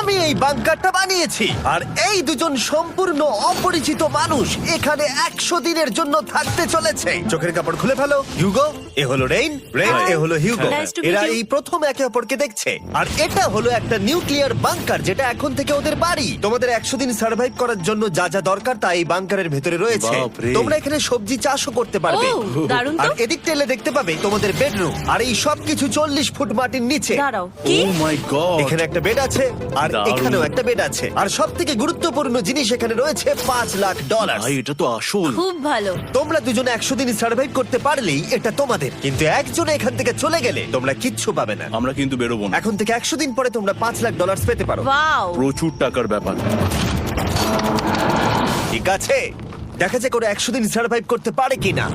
আমি এই বাংকারটা বানিয়েছি আর এই দুজন সম্পূর্ণ অপরিচিত মানুষ এখানে 100 দিনের জন্য থাকতে চলেছে। চোখের কাপড় খুলে ফেলো। হিউগো, এ হলো রেইন, এ হলো হিউগো। Nice to meet এরা you. এই প্রথম একে অপরকে দেখছে। আর এটা হলো একটা নিউক্লিয়ার বাংকার যেটা এখন থেকে ওদের বাড়ি। তোমাদের 100 দিন সার্ভাইভ করার জন্য যা যা দরকার তা এই বাংকারের ভেতরে রয়েছে। বাপরে। তোমরা এখানে সবজি চাষও করতে পারবে। ও, দারুণ তো। আর এদিক টেলে দেখতে পাবে তোমাদের বেডরুম। আর এই সবকিছু 40 ফুট মাটির নিচে। দাঁড়াও, কি? ও মাই গড, এখানে একটা বেড আছে আর দারুণ। এখানেও একটা বেড আছে। আর সব থেকে গুরুত্বপূর্ণ জিনিস এখানে রয়েছে $5 লাখ। ভাই এটা তো আসল। খুব ভালো। তোমরা দুজনে 100 দিন সার্ভাইভ করতে পারলেই এটা তোমাদের, কিন্তু একজন এখান থেকে চলে গেলে তোমরা কিচ্ছু পাবে না। আমরা কিন্তু বেরোবো না, এখন থেকে 100 দিন পরে তোমরা $5 লাখ পেতে পারো। ওয়াও। প্রচুর টাকার ব্যাপার। ঠিক আছে, দেখা যাক ওরা 100 দিন সার্ভাইভ করতে পারে কিনা।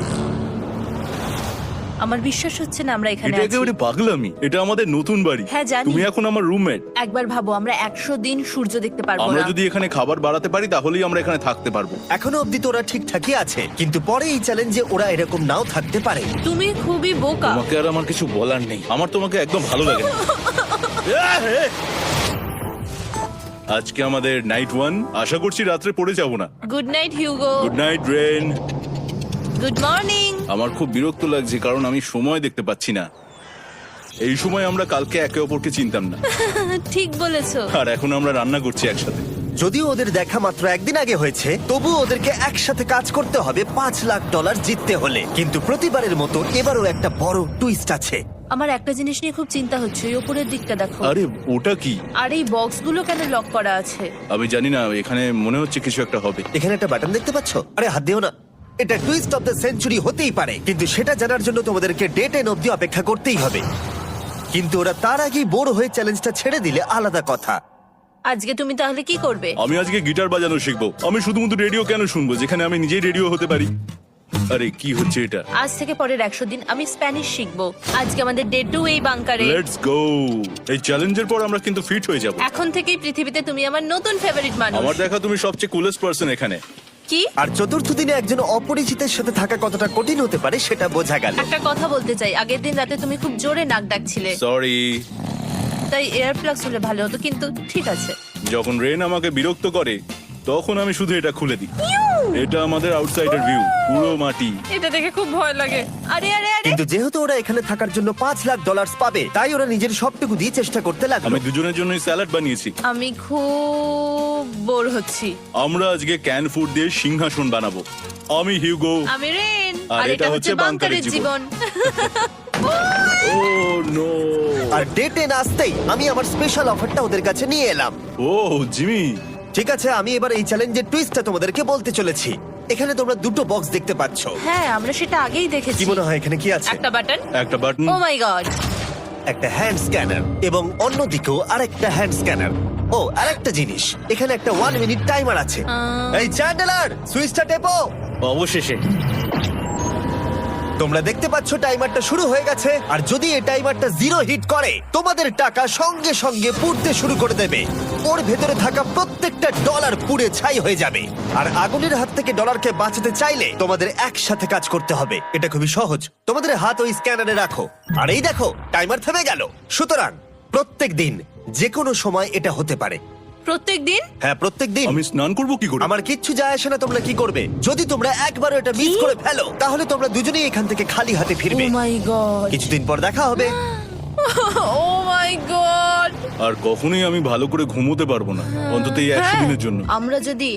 আমার বিশ্বাস হচ্ছে না আমরা এখানে এটা আছি। একেবারে পাগলামি। এটা আমাদের নতুন বাড়ি। হ্যাঁ, জানি। তুমি এখন আমার রুমমেট। একবার ভাবো, আমরা 100 দিন সূর্য দেখতে পারবো আমরা না। যদি এখানে খাবার বাড়াতে পারি তাহলেই আমরা এখানে থাকতে পারবো। এখনো অব্দি তো ওরা ঠিকঠাকই আছে, কিন্তু পরে এই চ্যালেঞ্জে ওরা এরকম নাও থাকতে পারে। তুমি খুবই বোকা। তোমাকে আর আমার কিছু বলার নেই। আমার তোমাকে একদম ভালো লাগে না। আজকে আমাদের নাইট 1। আশা করছি রাত্রে পড়ে যাব না। Good night Hugo. Good night Ren. Good morning. আমার খুব বিরক্ত লাগছে কারণ আমি সময় দেখতে পাচ্ছি না। এই সময় আমরা কালকে একে অপরকে চিনতাম না, ঠিক বলেছো। আর এখন আমরা রান্না করছি একসাথে। যদিও ওদের দেখা মাত্র একদিন আগে হয়েছে, তবু ওদেরকে একসাথে কাজ করতে হবে $5 লাখ জিততে হলে। কিন্তু প্রতিবারের মতো এবারও একটা বড় টুইস্ট আছে। আমার একটা জিনিস নিয়ে খুব চিন্তা হচ্ছে, ওই উপরের দিকটা দেখো। আরে ওটা কি? আর এই বক্সগুলো কেন লক করা আছে? আমি জানি না, এখানে মনে হচ্ছে কিছু একটা হবে। এখানে একটা বাটন দেখতে পাচ্ছ? আরে হাত দিও না। এটা টুইস্ট অফ দ্য সেঞ্চুরি হতেই পারে, কিন্তু সেটা জানার জন্য তোমাদেরকে ডে 10 অব্দি অপেক্ষা করতেই হবে। কিন্তু ওরা তার আগেই বোর হয়ে চ্যালেঞ্জটা ছেড়ে দিলে আলাদা কথা। আজকে তুমি তাহলে কি করবে? আমি আজকে গিটার বাজানো শিখবো। আমি শুধুমাত্র রেডিও কেন শুনবো যেখানে আমি নিজেই রেডিও হতে পারি? আরে কি হচ্ছে এটা? আজ থেকে পরের 100 দিন আমি স্প্যানিশ শিখবো। আজকে আমাদের ডে 2 এই বাংকারে। Let's go. এই চ্যালেঞ্জের পর আমরা কিন্তু ফিট হয়ে যাব। এখন থেকেই পৃথিবীতে তুমি আমার নতুন ফেভারিট মানুষ। আমার দেখা তুমি সবচেয়ে কুলেস্ট পারসন এখানে। কি? আর চতুর্থ দিনে একজন অপরিচিতের সাথে থাকা কতটা কঠিন হতে পারে সেটা বোঝা গেল। একটা কথা বলতে চাই, আগের দিন রাতে তুমি খুব জোরে নাক ডাকছিলে, সরি। তাই এয়ার প্লাগস হলে ভালো হতো, কিন্তু ঠিক আছে। যখন রেন আমাকে বিরক্ত করে তখন আমি শুধু এটা খুলে দিই। এটা আমাদের আউটসাইডার ভিউ, পুরো মাটি। এটা দেখে খুব ভয় লাগে। আরে আরে আরে, কিন্তু যেহেতু ওরা এখানে থাকার জন্য $5 লাখ পাবে, তাই ওরা নিজের সবটুকু দিয়ে চেষ্টা করতে লাগলো। আমি দুজনের জন্যই স্যালাড বানিয়েছি। আমি খুব বোর হচ্ছি। আমরা আজকে ক্যান ফুড দিয়ে সিংহাসন বানাবো। আমি হিউগো। আমি রেন, আর আর এটা হচ্ছে বাংকারের জীবন। ও নো। আর ডে 10 আসতেই আমি আমার স্পেশাল অফারটা ওদের কাছে নিয়ে এলাম। ও জিমি। ঠিক আছে, আমি এবার এই চ্যালেঞ্জের টুইস্টটা তোমাদেরকে বলতে চলেছি। এখানে তোমরা দুটো বক্স দেখতে পাচ্ছ। হ্যাঁ, আমরা সেটা আগেই দেখেছি। কি মনে হয় এখানে কি আছে? একটা বাটন। একটা বাটন। O my god. একটা হ্যান্ড স্ক্যানার এবং অন্যদিকেও আরেকটা হ্যান্ড স্ক্যানার। ও, আরেকটা জিনিস, এখানে একটা 1 মিনিট টাইমার আছে। এই চ্যান্ডেলার, সুইচটা টেপো। অবশেষে তোমরা দেখতে পাচ্ছ টাইমারটা শুরু হয়ে গেছে। আর যদি এই টাইমারটা 0 হিট করে, তোমাদের টাকা সঙ্গে সঙ্গে পুড়তে শুরু করে দেবে। ওর ভেতরে থাকা প্রত্যেকটা ডলার পুড়ে ছাই হয়ে যাবে। আর আগুনের হাত থেকে ডলারকে বাঁচাতে চাইলে তোমাদের একসাথে কাজ করতে হবে। এটা খুবই সহজ। তোমাদের হাত ওই স্ক্যানারে রাখো, আর এই দেখো টাইমার থেমে গেল। সুতরাং প্রত্যেক দিন যে কোনো সময় এটা হতে পারে। প্রত্যেক দিন? হ্যাঁ, প্রত্যেক দিন। আমি স্নান করবো কি করে? আমার কিচ্ছু যায় আসে না তোমরা কি করবে। যদি তোমরা একবারও এটা মিস করে ফেলো, তাহলে তোমরা দুজনেই এখান থেকে খালি হাতে ও ফিরবে। মাই গড। কিছুদিন পর দেখা হবে। ও মাই গড। আর কখনোই আমি ভালো করে ঘুমোতে পারবো না, অন্তত এই 100 দিনের জন্য। আমরা যদি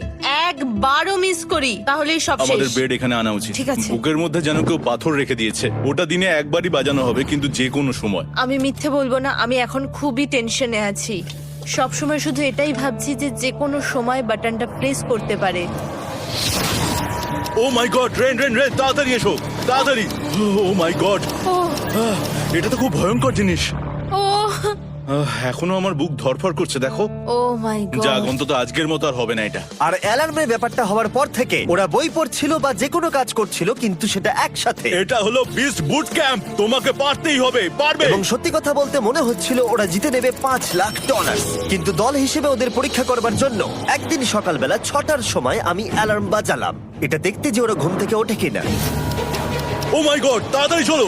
একবারও মিস করি তাহলেই সব আমাদের শেষ। বেড এখানে আনা উচিত। ঠিক আছে। বুকের মধ্যে যেন কেউ পাথর রেখে দিয়েছে। ওটা দিনে একবারই বাজানো হবে, কিন্তু যে কোনো সময়। আমি মিথ্যে বলবো না, আমি এখন খুবই টেনশনে আছি। সব সময় শুধু এটাই ভাবছি যে যে কোনো সময় বাটনটা প্রেস করতে পারে। ও my god, rain rain rain, তাড়াতাড়ি এসো, তাড়াতাড়ি। ও মাই গড, ও এটা তো খুব ভয়ঙ্কর জিনিস। ও এখনো আমার বুক ধরফর করছে, দেখো। ও মাই যাক, গড। অন্তত আজকের মতো আর হবে না এটা। আর অ্যালার্মের ব্যাপারটা হওয়ার পর থেকে ওরা বই পড়ছিল বা যে কোনো কাজ করছিল, কিন্তু সেটা একসাথে। এটা হলো বিস্ট বুট ক্যাম্প, তোমাকে পারতেই হবে, পারবে। এবং সত্যি কথা বলতে মনে হচ্ছিল ওরা জিতে নেবে $5 লাখ। কিন্তু দল হিসেবে ওদের পরীক্ষা করবার জন্য একদিন সকালবেলা 6টার সময় আমি অ্যালার্ম বাজালাম, এটা দেখতে যে ওরা ঘুম থেকে ওঠে কিনা। ও মাই গড, তাড়াতাড়ি চলো।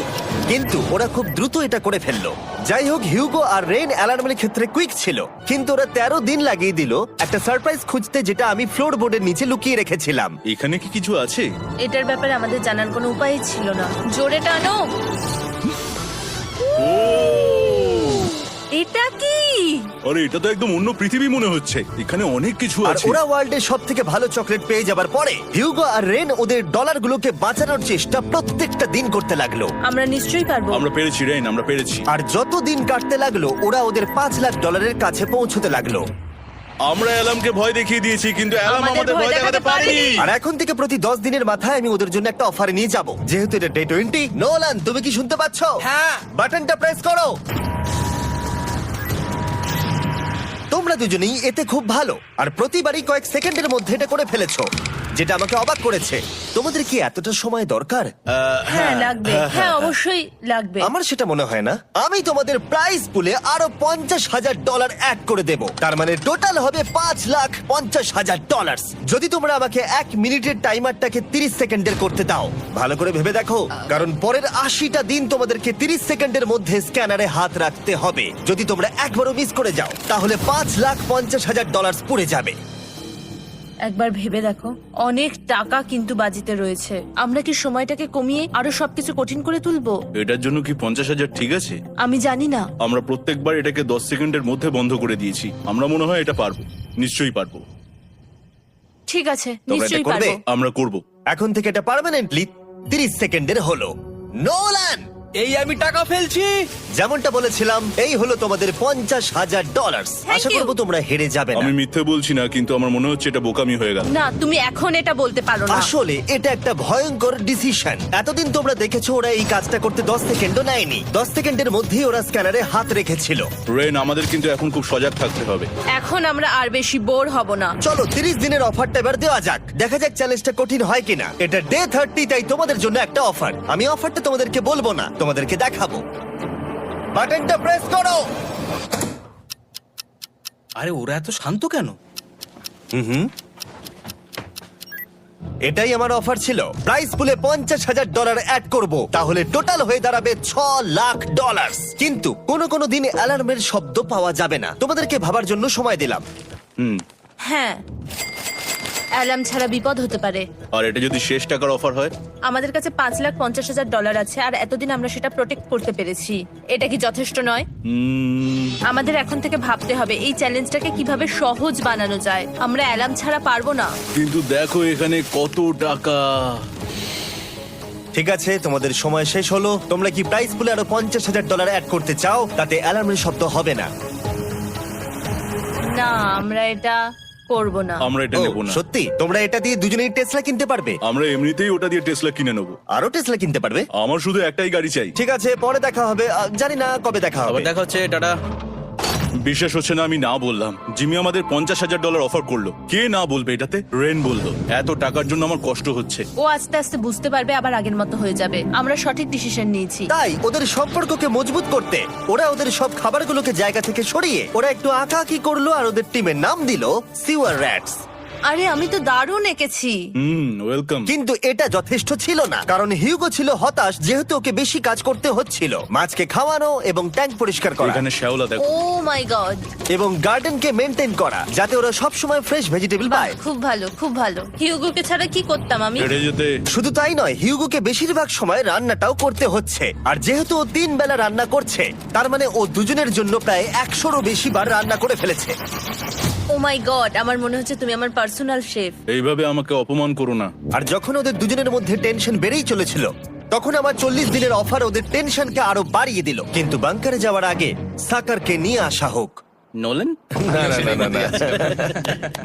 কিন্তু ওরা খুব দ্রুত এটা করে ফেললো। যাই হোক, হিউগো আর রেন অ্যালার্মের ক্ষেত্রে কুইক ছিল, কিন্তু ওরা 13 দিন লাগিয়ে দিল একটা সারপ্রাইজ খুঁজতে, যেটা আমি ফ্লোর বোর্ডের নিচে লুকিয়ে রেখেছিলাম। এখানে কি কিছু আছে? এটার ব্যাপারে আমাদের জানার কোনো উপায় ছিল না। জোরে টানো। এটা কি? আরে এটা তো একদম অন্য পৃথিবী মনে হচ্ছে। এখানে অনেক কিছু আর আছে। ওরা ওয়ার্ল্ডের সব থেকে ভালো চকলেট পেয়ে যাবার পরে হিউগো আর রেন ওদের ডলারগুলোকে বাঁচানোর চেষ্টা প্রত্যেকটা দিন করতে লাগলো। আমরা নিশ্চয়ই পারবো। আমরা পেরেছি রেন, আমরা পেরেছি। আর যত দিন কাটতে লাগলো, ওরা ওদের $5,00,000 কাছে পৌঁছতে লাগলো। আমরা অ্যালামকে ভয় দেখিয়ে দিয়েছি, কিন্তু অ্যালাম আমাদের আমাদের ভয় ভয় দেখাতে দেখাতে পারেনি। পারেনি। আর এখন থেকে প্রতি 10 দিনের মাথায় আমি ওদের জন্য একটা অফার নিয়ে যাব, যেহেতু এটা ডে 20। নোলান, তুমি কি শুনতে পাচ্ছ? হ্যাঁ। বাটনটা প্রেস করো। তোমরা দুজনেই এতে খুব ভালো, আর প্রতিবারই কয়েক সেকেন্ডের মধ্যে এটা করে ফেলেছো, যেটা আমাকে অবাক করেছে। তোমাদের কি এতটা সময় দরকার? হ্যাঁ লাগবে, হ্যাঁ অবশ্যই লাগবে। আমার সেটা মনে হয় না। আমি তোমাদের প্রাইস পুলে আরো $50,000 অ্যাড করে দেব, তার মানে টোটাল হবে $5,50,000। যদি তোমরা আমাকে 1 মিনিটের টাইমারটাকে 30 সেকেন্ডের করতে দাও। ভালো করে ভেবে দেখো, কারণ পরের 80টা দিন তোমাদেরকে 30 সেকেন্ডের মধ্যে স্ক্যানারে হাত রাখতে হবে। যদি তোমরা একবারও মিস করে যাও, তাহলে $5,50,000 পুড়ে যাবে। একবার ভেবে দেখো, অনেক টাকা কিন্তু বাজিতে রয়েছে। আমরা কি সময়টাকে কমিয়ে আরো সবকিছু কঠিন করে তুলবো? এটার জন্য কি 50,000 ঠিক আছে? আমি জানি না। আমরা প্রত্যেকবার এটাকে 10 সেকেন্ডের মধ্যে বন্ধ করে দিয়েছি। আমরা মনে হয় এটা পারবো, নিশ্চয়ই পারবো। ঠিক আছে, তোমরা এটা নিশ্চয়ই করবে? পারবো। আমরা করব। এখন থেকে এটা পার্মানেন্টলি 30 সেকেন্ডের হলো। নোলান, এই আমি টাকা ফেলছি। যেমনটা বলেছিলাম, এই হলো তোমাদের $50,000। Thank Asha you. করবো তোমরা হেরে যাবে না। আমি মিথ্যে বলছি না, কিন্তু আমার মনে হচ্ছে এটা বোকামি হয়ে গেল। না, তুমি এখন এটা বলতে পারো না। আসলে এটা একটা ভয়ঙ্কর ডিসিশন। এতদিন তোমরা দেখেছো ওরা এই কাজটা করতে 10 সেকেন্ডও নেয়নি। 10 সেকেন্ডের মধ্যেই ওরা স্ক্যানারে হাত রেখেছিল। রেন, আমাদের কিন্তু এখন খুব সজাগ থাকতে হবে। এখন আমরা আর বেশি বোর হব না। চলো 30 দিনের অফারটা এবার দেওয়া যাক, দেখা যাক চ্যালেঞ্জটা কঠিন হয় কিনা। এটা ডে 30, তাই তোমাদের জন্য একটা অফার। আমি অফারটা তোমাদেরকে বলবো না, তোমাদেরকে দেখাবো। বাটনটা প্রেস করো। আরে ওরা এত শান্ত কেন? এটাই আমার অফার ছিল। প্রাইস পুলে $50,000 অ্যাড করব, তাহলে টোটাল হয়ে দাঁড়াবে $6,00,000। কিন্তু কোনো দিন অ্যালার্মের শব্দ পাওয়া যাবে না। তোমাদেরকে ভাবার জন্য সময় দিলাম। হ্যাঁ, অ্যালার্ম ছাড়া বিপদ হতে পারে। আর এটা যদি শেষ টাকার অফার হয়? আমাদের কাছে $5,50,000 আছে, আর এতদিন আমরা সেটা প্রোটেক্ট করতে পেরেছি। এটা কি যথেষ্ট নয়? আমাদের এখন থেকে ভাবতে হবে এই চ্যালেঞ্জটাকে কিভাবে সহজ বানানো যায়। আমরা অ্যালার্ম ছাড়া পারবো না। কিন্তু দেখো এখানে কত টাকা। ঠিক আছে, তোমাদের সময় শেষ হলো। তোমরা কি প্রাইস পুলে আরো $50,000 অ্যাড করতে চাও? তাতে অ্যালার্মের শব্দ হবে না। না, আমরা এটা করব না। আমরা এটা ও, নেব না। সত্যি? তোমরা এটা দিয়ে দুজনেই টেসলা কিনতে পারবে? আমরা এমনিতেই ওটা দিয়ে টেসলা কিনে নেবো। আরো টেসলা কিনতে পারবে? আমার শুধু একটাই গাড়ি চাই। ঠিক আছে, পরে দেখা হবে। জানি না কবে দেখা হবে। আবার দেখা হচ্ছে, টাটা। বিশ্বাস হচ্ছে না আমি না বললাম। জিমি আমাদের $50,000 অফার করলো। কে না বলবে এটাতে? রেন বললো। এত টাকার জন্য আমার কষ্ট হচ্ছে। ও আস্তে আস্তে বুঝতে পারবে, আবার আগের মতো হয়ে যাবে। আমরা সঠিক ডিসিশন নিয়েছি। তাই ওদের সম্পর্ককে মজবুত করতে ওরা ওদের সব খাবারগুলোকে জায়গা থেকে সরিয়ে ওরা একটু আঁকাআঁকি করলো, আর ওদের টিমের নাম দিল সিওয়ার র্যাটস। আরে আমি তো দারুণ এঁকেছি। ওয়েলকাম। কিন্তু এটা যথেষ্ট ছিল না, কারণ হিউগো ছিল হতাশ, যেহেতু ওকে বেশি কাজ করতে হচ্ছিল। মাছকে খাওয়ানো এবং ট্যাঙ্ক পরিষ্কার করা এখানে শ্যাওলা দেখো। ও মাই গড, এবং গার্ডেনকে মেনটেন করা, যাতে ওরা সব সময় ফ্রেশ ভেজিটেবল পায়। খুব ভালো, খুব ভালো। হিউগোকে ছাড়া কি করতাম আমি? হেরে যেতে। শুধু তাই নয়, হিউগোকে বেশিরভাগ সময় রান্নাটাও করতে হচ্ছে। আর যেহেতু ও 3 বেলা রান্না করছে, তার মানে ও দুজনের জন্য প্রায় 100রও বেশি বার রান্না করে ফেলেছে। ও মাই গড, আমার মনে হচ্ছে তুমি আমার পার্সোনাল শেফ। এইভাবে আমাকে অপমান করো না। আর যখন ওদের দুজনের মধ্যে টেনশন বেড়েই চলেছিল, তখন আমার 40 দিনের অফার ওদের টেনশনকে আরো বাড়িয়ে দিল। কিন্তু বাংকারে যাওয়ার আগে সাকারকে নিয়ে আসা হোক। নোলেন?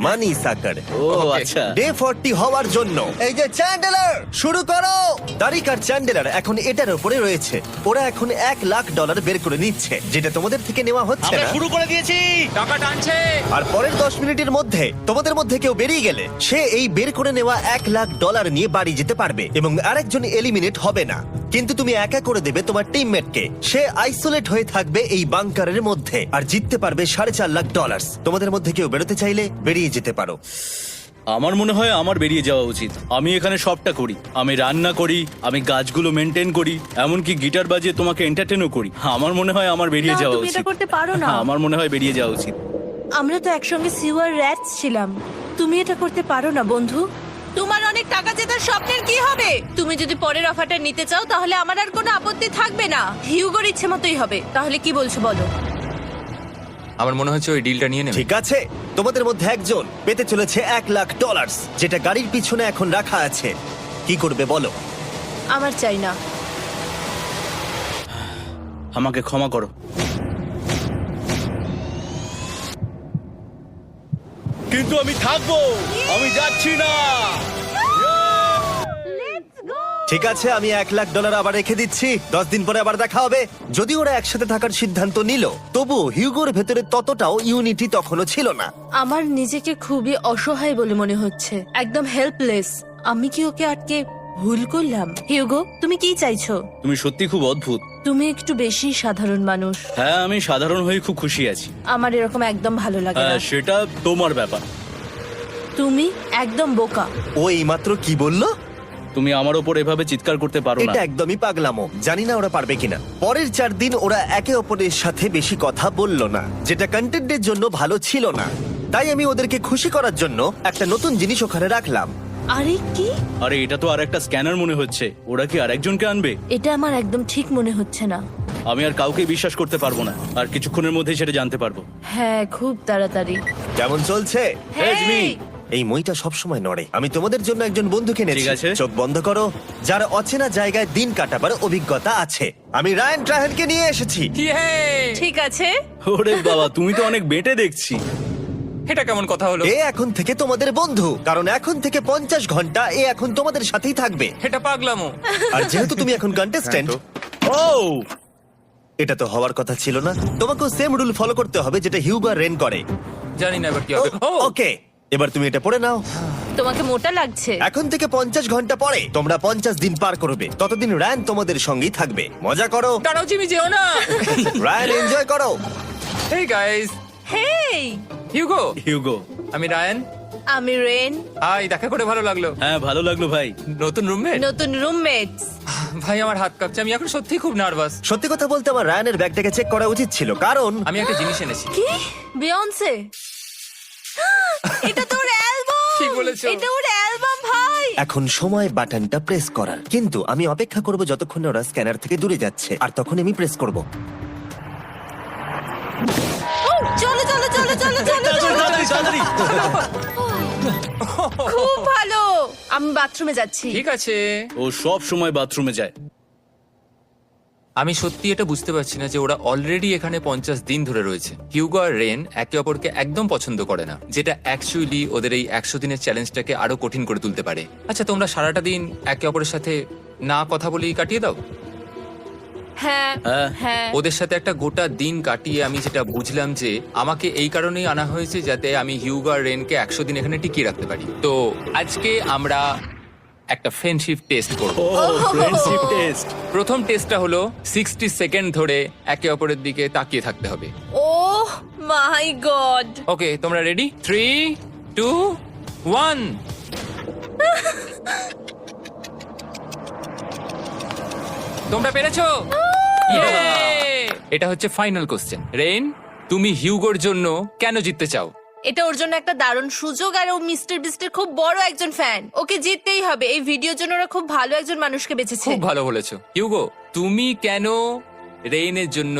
মানি সাকার। ও আচ্ছা। ডে 40 হওয়ার জন্য এই যে চ্যান্ডেলার শুরু করো। তারিক আর চ্যান্ডেলার এখন এটার উপরে রয়েছে। ওরা এখন $1,00,000 বের করে নিচ্ছে, যেটা তোমাদের থেকে নেওয়া হচ্ছে আমরা না। শুরু করে দিয়েছি, টাকা টানছে। আর পরের 10 মিনিটের মধ্যে তোমাদের মধ্যে কেউ বেরিয়ে গেলে সে এই বের করে নেওয়া $1,00,000 নিয়ে বাড়ি যেতে পারবে, এবং আরেকজন এলিমিনেট হবে না। কিন্তু তুমি একা করে দেবে তোমার টিমমেটকে। সে আইসোলেট হয়ে থাকবে এই বাংকারের মধ্যে, আর জিততে পারবে $4.5 লাখ। তোমাদের মধ্যে কেউ বেরোতে চাইলে বেরিয়ে যেতে পারো। আমার মনে হয় আমার বেরিয়ে যাওয়া উচিত। আমি এখানে সবটা করি, আমি রান্না করি, আমি গাছগুলো মেনটেন করি, এমনকি গিটার বাজিয়ে তোমাকে এন্টারটেনও করি। আমার মনে হয় আমার বেরিয়ে না, যাওয়া তুমি এটা উচিত। করতে পারো না। আমার মনে হয় বেরিয়ে যাওয়া উচিত। আমরা তো একসঙ্গে সিওয়ার র্যাটস ছিলাম। তুমি এটা করতে পারো না বন্ধু। তোমার অনেক টাকা জেতার স্বপ্নের কি হবে? তুমি যদি পরের অফারটা নিতে চাও তাহলে আমার আর কোনো আপত্তি থাকবে না। হিউগোর ইচ্ছে মতোই হবে। তাহলে কি বলছো বলো? আমার মনে হচ্ছে ওই ডিলটা নিয়ে নেবে। ঠিক আছে, তোমাদের মধ্যে একজন পেতে চলেছে $1,00,000, যেটা গাড়ির পিছনে এখন রাখা আছে। কি করবে বলো? আমার চাই না। আমাকে ক্ষমা করো। কিন্তু আমি থাকবো, আমি যাচ্ছি না। ঠিক আছে, আমি $1,00,000 আবার রেখে দিচ্ছি। 10 দিন পরে আবার দেখা হবে। যদি ওরা একসাথে থাকার সিদ্ধান্ত নিল, তবু হিউগোর ভেতরে ততটাও ইউনিটি তখনও ছিল না। আমার নিজেকে খুবই অসহায় বলে মনে হচ্ছে, একদম হেল্পলেস। আমি কি ওকে আটকে ভুল করলাম? হিউগো, তুমি কি চাইছো? তুমি সত্যি খুব অদ্ভুত। তুমি একটু বেশি সাধারণ মানুষ। হ্যাঁ, আমি সাধারণ হয়ে খুব খুশি আছি। আমার এরকম একদম ভালো লাগে না। হ্যাঁ, সেটা তোমার ব্যাপার। তুমি একদম বোকা। ও এইমাত্র কি বললো? তুমি আমার ওপর এভাবে চিৎকার করতে পারো না। এটা একদমই পাগলামো। জানি না ওরা পারবে কিনা। পরের 4 দিন ওরা একে অপরের সাথে বেশি কথা বলল না, যেটা কন্টেন্টের জন্য ভালো ছিল না। তাই আমি ওদেরকে খুশি করার জন্য একটা নতুন জিনিস ওখানে রাখলাম। আরে কি? আরে এটা তো আর একটা স্ক্যানার মনে হচ্ছে। ওরা কি আরেকজনকে আনবে? এটা আমার একদম ঠিক মনে হচ্ছে না। আমি আর কাউকে বিশ্বাস করতে পারবো না। আর কিছুক্ষণের মধ্যেই সেটা জানতে পারবো। হ্যাঁ, খুব তাড়াতাড়ি। কেমন চলছে? Hey, Jimmy! এই মইটা সবসময় নড়ে। আমি তোমাদের জন্য একজন বন্ধুকে এনেছি। ঠিক আছে। চোখ বন্ধ করো, যার অচেনা জায়গায় দিন কাটাবার অভিজ্ঞতা আছে। আমি রায়ান ট্রাহেলকে নিয়ে এসেছি। ইয়ে! ঠিক আছে। ওরে বাবা, তুমি তো অনেক বেটে দেখছি। এটা কেমন কথা হলো? এ এখন থেকে তোমাদের বন্ধু, কারণ এখন থেকে 50 ঘন্টা এ এখন তোমাদের সাথেই থাকবে। এটা পাগলামো। আর যেহেতু তুমি এখন কন্টেস্ট্যান্ট, ও এটা তো হওয়ার কথা ছিল না। তোমাকেও সেম রুল ফলো করতে হবে যেটা হিউগো আর রেন করে। জানি না এবার কি হবে। ও ওকে, এবার তুমি এটা পড়ে নাও। তোমাকে মোটা লাগছে। এখন থেকে 50 ঘন্টা পরে তোমরা 50 দিন পার করবে। ততদিন রায়ান তোমাদের সঙ্গেই থাকবে। মজা করো, দাঁড়াও জিমি, যেও না। রায়ান এনজয় করো। হেই গাইস, হেই, হিউগো। হিউগো। আমি রায়ান। আমি রেন। হাই, দেখা করে ভালো লাগলো। হ্যাঁ, ভালো লাগলো ভাই। নতুন রুমমেট। নতুন রুমমেটস। ভাই, আমার হাত কাঁপছে। আমি এখন সত্যি খুব নার্ভাস। সত্যি কথা বলতে আমার রায়ানের ব্যাগটাকে চেক করা উচিত ছিল, কারণ আমি একটা জিনিস এনেছি। কি? বিয়ন্সে? এটা তোর অ্যালবাম। ঠিক বলেছো। এটা ওর অ্যালবাম ভাই। এখন সময় বাটনটা প্রেস করার। কিন্তু আমি অপেক্ষা করব যতক্ষণ না ওরা স্ক্যানার থেকে দূরে যাচ্ছে, আর তখন আমি প্রেস করব। ও, চলো চলো চলো চলো চলো চলো। তাড়াতাড়ি, তাড়াতাড়ি। খুব ভালো। আমি বাথরুমে যাচ্ছি। ঠিক আছে। ও সব সময় বাথরুমে যায়। আমি সত্যি এটা বুঝতে পারছি না যে ওরা অলরেডি এখানে 50 দিন ধরে রয়েছে। হিউগো আর রেন একে অপরকে একদম পছন্দ করে না, যেটা অ্যাকচুয়ালি ওদের এই 100 দিনের চ্যালেঞ্জটাকে আরো কঠিন করে তুলতে পারে। আচ্ছা, তোমরা সারাটা দিন একে অপরের সাথে না কথা বলেই কাটিয়ে দাও? হ্যাঁ হ্যাঁ। হ্যাঁ। ওদের সাথে একটা গোটা দিন কাটিয়ে আমি যেটা বুঝলাম যে আমাকে এই কারণেই আনা হয়েছে যাতে আমি হিউগো আর রেনকে 100 দিন এখানে টিকিয়ে রাখতে পারি। তো আজকে আমরা একটা ফ্রেন্ডশিপ টেস্ট করব। ও ফ্রেন্ডশিপ টেস্ট। প্রথম টেস্টটা হলো 60 সেকেন্ড ধরে একে অপরের দিকে তাকিয়ে থাকতে হবে। ওহ মাই গড। ওকে, তোমরা রেডি? 3, 2, 1। তোমরা পেরেছো? Yay! এটা হচ্ছে ফাইনাল কোশ্চেন। রেন, তুমি হিউগোর জন্য কেন জিততে চাও? এটা ওর জন্য একটা দারুণ সুযোগ, আর ও মিস্টার বিস্টের খুব বড় একজন ফ্যান। ওকে জিততেই হবে। এই ভিডিওর জন্য ওরা খুব ভালো একজন মানুষকে বেঁচেছে। খুব ভালো বলেছো। হিউগো, তুমি কেন রেইনের জন্য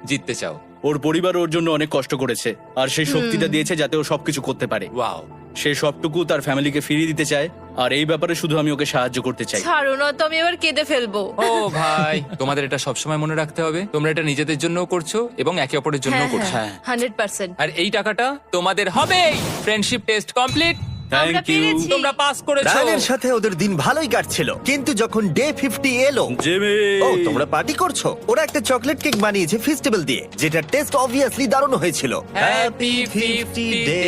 জিততে চাও? ওর পরিবার ওর জন্য অনেক কষ্ট করেছে, আর সেই শক্তিটা দিয়েছে যাতে ও সবকিছু করতে পারে। ওয়াও। সে সবটুকু তার ফ্যামিলিকে ফিরিয়ে দিতে চায়, আর এই ব্যাপারে শুধু আমি ওকে সাহায্য করতে চাই। ছাড়ো না তো, আমি এবার কেঁদে ফেলবো। ও ভাই, তোমাদের এটা সবসময় মনে রাখতে হবে। তোমরা এটা নিজেদের জন্যও করছো এবং একে অপরের জন্যও হ্যাঁ করছো। হ্যাঁ 100%। আর এই টাকাটা তোমাদের হবে। Friendship test complete. আমরা থ্যাংক ইউ পেরেছি। তোমরা পাস করেছো। রায়ানের সাথে ওদের দিন ভালোই কাটছিল, কিন্তু যখন ডে 50 এলো, জিমি। ও তোমরা পার্টি করছো। ওরা একটা চকলেট কেক বানিয়েছে ফেস্টিভ্যাল দিয়ে, যেটা টেস্ট অবভিয়াসলি দারুণ হয়েছিল। Happy 50th day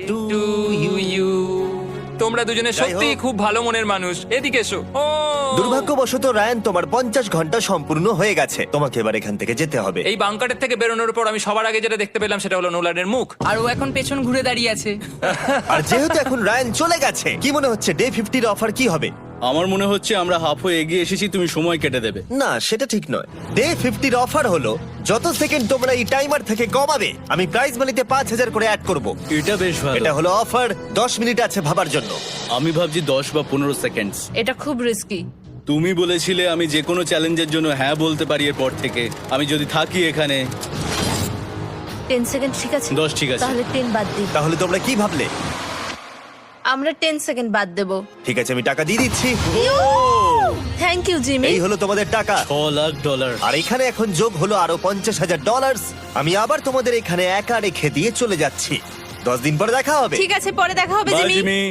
to you. তোমরা দুজনে যাই সত্যি হোক। খুব ভালো মনের মানুষ, এদিকে এসো। ও দুর্ভাগ্যবশত রায়ান, তোমার 50 ঘন্টা সম্পূর্ণ হয়ে গেছে। তোমাকে এবার এখান থেকে যেতে হবে। এই বাংকারের থেকে বেরোনোর পর আমি সবার আগে যেটা দেখতে পেলাম সেটা হলো নোলানের মুখ। আর ও এখন পেছন ঘুরে দাঁড়িয়ে আছে। আর যেহেতু এখন রায়ান চলে গেছে, কি মনে হচ্ছে ডে 50 অফার কি হবে? আমার মনে হচ্ছে আমরা হাফ হয়ে এগিয়ে এসেছি, তুমি সময় কেটে দেবে। না, সেটা ঠিক নয়। ডে 50 অফার হলো যত সেকেন্ড তোমরা এই টাইমার থেকে কমাবে, আমি প্রাইজ মানিতে 5000 করে অ্যাড করব। এটা বেশ ভালো। এটা হলো অফার। 10 মিনিট আছে ভাবার জন্য। আমি ভাবছি 10 বা 15 সেকেন্ডস। এটা খুব রিস্কি। তুমি বলেছিলে আমি যে কোনো চ্যালেঞ্জের জন্য হ্যাঁ বলতে পারি এরপর থেকে। আমি যদি থাকি এখানে 10 সেকেন্ড ঠিক আছে? 10 ঠিক আছে। তাহলে 10 বাদ দিই। তাহলে তোমরা কি ভাবলে? আমরা 10 সেকেন্ড বাদ দেব। ঠিক আছে, আমি টাকা দিয়ে দিচ্ছি। Thank you Jimmy. এই হলো তোমাদের টাকা। $6,00,000। আর এখানে এখন যোগ হলো আরো $50,000। আমি আবার তোমাদের এখানে একা রেখে দিয়ে চলে যাচ্ছি। 10 দিন পরে দেখা হবে। ঠিক আছে, পরে দেখা হবে বাই জিমি। জিমি।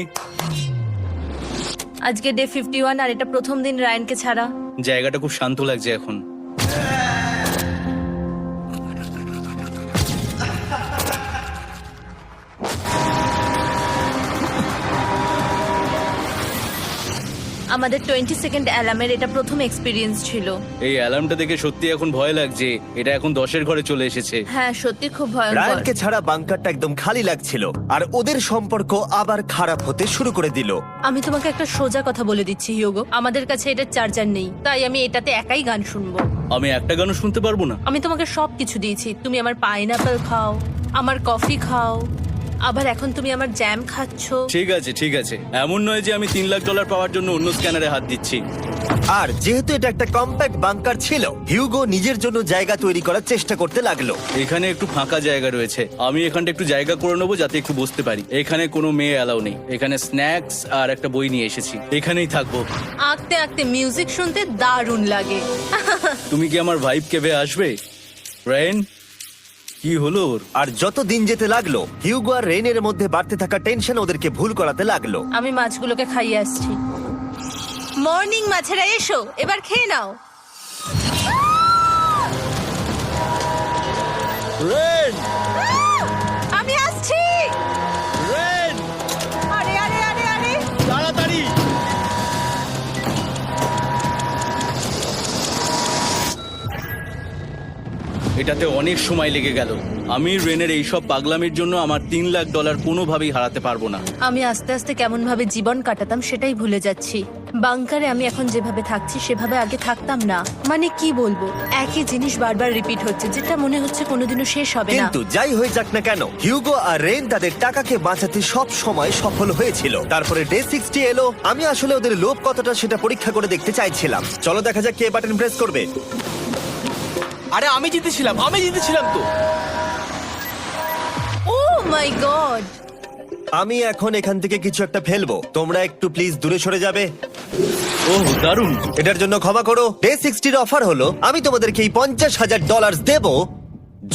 আজকে ডে 51 আর এটা প্রথম দিন রায়ানকে ছাড়া। জায়গাটা খুব শান্ত লাগছে এখন। আমাদের 20 সেকেন্ড অ্যালার্মের এটা প্রথম এক্সপিরিয়েন্স ছিল। এই অ্যালার্মটা দেখে সত্যি এখন ভয় লাগছে। এটা এখন 10-এর ঘরে চলে এসেছে। হ্যাঁ, সত্যি খুব ভয়ঙ্কর। রায়ানকে ছাড়া বাংকারটা একদম খালি লাগছিল, আর ওদের সম্পর্ক আবার খারাপ হতে শুরু করে দিল। আমি তোমাকে একটা সোজা কথা বলে দিচ্ছি হিউগো, আমাদের কাছে এটা চার্জার নেই, তাই আমি এটাতে একাই গান শুনবো। আমি একটা গানও শুনতে পারবো না। আমি তোমাকে সবকিছু দিয়েছি, তুমি আমার পাইনাপেল খাও, আমার কফি খাও, আবার এখন তুমি আমার জ্যাম খাচ্ছো। ঠিক আছে ঠিক আছে, এমন নয় যে আমি $3,00,000 পাওয়ার জন্য অন্য স্ক্যানারে হাত দিচ্ছি। আর যেহেতু এটা একটা কম্প্যাক্ট বাংকার ছিল, হিউগো নিজের জন্য জায়গা তৈরি করার চেষ্টা করতে লাগলো। এখানে একটু ফাঁকা জায়গা রয়েছে, আমি এখানটা একটু জায়গা করে নেবো যাতে একটু বসতে পারি। এখানে কোনো মেয়ে অ্যালাউ নেই। এখানে স্ন্যাক্স আর একটা বই নিয়ে এসেছি, এখানেই থাকবো। আঁকতে আঁকতে মিউজিক শুনতে দারুণ লাগে। তুমি কি আমার ভাইব কেবে আসবে? রেন, কি হলো ওর? আর যত দিন যেতে লাগলো, হিউগো আর রেনের মধ্যে বাড়তে থাকা টেনশন ওদেরকে ভুল করাতে লাগলো। আমি মাছগুলোকে খাইয়ে আসছি। মর্নিং মাছেরা, এসো এবার খেয়ে নাও। রেন, আমি আসছি। রেন, আরে আরে আরে আরে, তাড়াতাড়ি! এটাতে অনেক সময় লেগে গেল। আমি রেনের এইসব পাগলামির জন্য আমার $3,00,000 কোনোভাবেই হারাতে পারবো না। আমি আস্তে আস্তে কেমন ভাবে জীবন কাটাতাম সেটাই ভুলে যাচ্ছি। বাংকারে আমি এখন যেভাবে থাকছি সেভাবে আগে থাকতাম না। মানে কি বলবো, একই জিনিস বারবার রিপিট হচ্ছে, যেটা মনে হচ্ছে কোনোদিনও শেষ হবে না। কিন্তু যাই হয়ে যাক না কেন, হিউগো আর রেন তাদের টাকাকে বাঁচাতে সব সময় সফল হয়েছিল। তারপরে ডে 60 এলো। আমি আসলে ওদের লোভ কতটা সেটা পরীক্ষা করে দেখতে চাইছিলাম। চলো দেখা যাক কে বাটন প্রেস করবে। আরে আমি জিতেছিলাম তো। ও মাই গড! আমি এখন এখান থেকে কিছু একটা ফেলবো। তোমরা একটু প্লিজ দূরে সরে যাবে। ওহ দারুণ। এটার জন্য ক্ষমা করো। ডে 60 অফার হলো আমি তোমাদেরকে এই $50,000 দেব